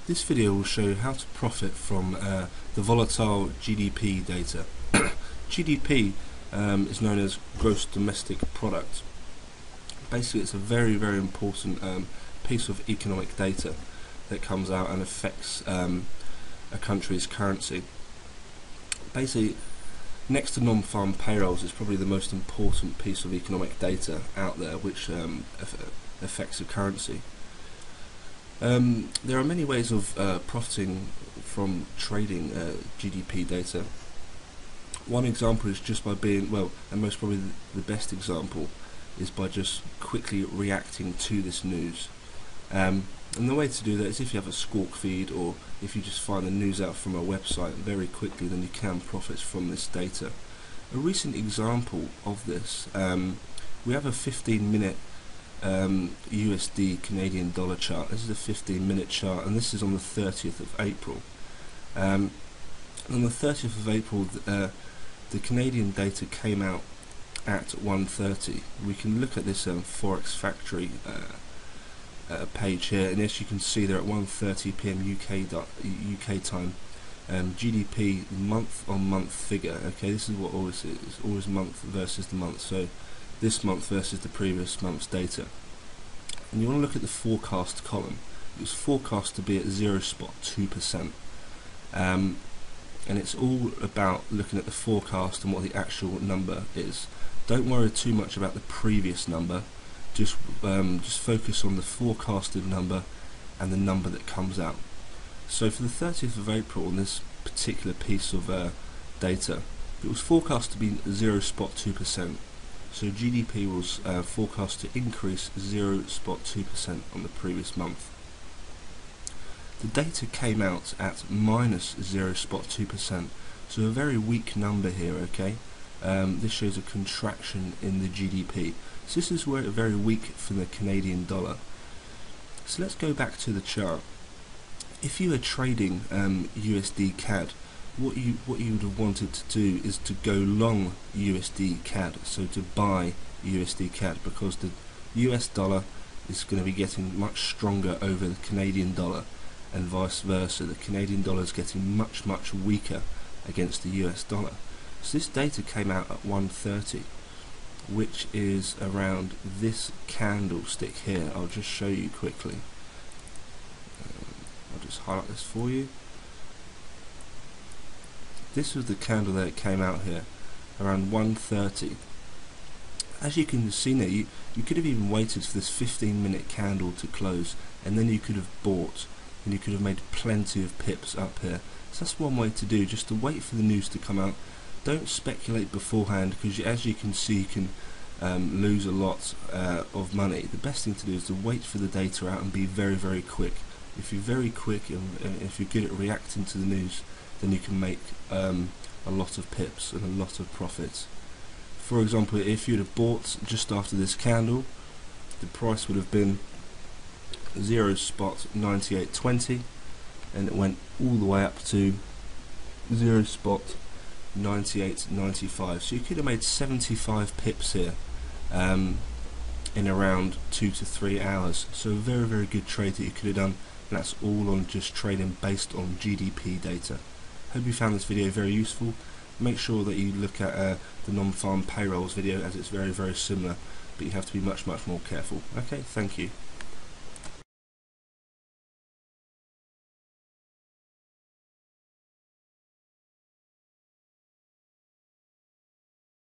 This video will show how to profit from the volatile GDP data. GDP is known as Gross Domestic Product. Basically, it's a very important piece of economic data that comes out and affects a country's currency. Basically, next to non-farm payrolls, it's probably the most important piece of economic data out there which affects the currency. There are many ways of profiting from trading GDP data. One example is just by being, and most probably the best example, is by just quickly reacting to this news. And the way to do that is if you have a squawk feed, or if you just find the news out from a website very quickly, then you can profit from this data. A recent example of this, we have a 15-minute USD Canadian dollar chart. This is a 15-minute chart, and this is on the 30th of April. On the 30th of April, the Canadian data came out at 1:30. We can look at this Forex Factory page here, and as you can see, they're at 1:30 PM UK time. GDP month-on-month figure. Okay, this is what always is, always month versus the month. So this month versus the previous month's data. And you want to look at the forecast column. It was forecast to be at 0.2%. And it's all about looking at the forecast and what the actual number is. Don't worry too much about the previous number. Just focus on the forecasted number and the number that comes out. So for the 30th of April, on this particular piece of data, it was forecast to be 0.2%. So GDP was forecast to increase 0.2% on the previous month. The data came out at minus 0.2%, so a very weak number here. Okay, this shows a contraction in the GDP. So this is where it's very weak for the Canadian dollar. So let's go back to the chart. If you were trading USD CAD, what you would have wanted to do is to go long USD CAD, so to buy USD CAD, because the US dollar is going to be getting much stronger over the Canadian dollar, and vice versa. The Canadian dollar is getting much weaker against the US dollar. So this data came out at 1:30, which is around this candlestick here. I'll just show you quickly. I'll just highlight this for you. This was the candle that came out here around 1:30. As you can see now, you could have even waited for this 15-minute candle to close, and then you could have bought, and you could have made plenty of pips up here. So that's one way to do, just to wait for the news to come out. Don't speculate beforehand, because as you can see, you can lose a lot of money. The best thing to do is to wait for the data out and be very quick. If you're very quick and if you're good at reacting to the news, then you can make a lot of pips and a lot of profits. For example, if you'd have bought just after this candle, the price would have been 0.9820, and it went all the way up to 0.9895. So you could have made 75 pips here in around 2 to 3 hours. So a very good trade that you could have done, and that's all on just trading based on GDP data. Hope you found this video very useful. Make sure that you look at the non-farm payrolls video, as it's very similar, but you have to be much more careful. Okay, thank you.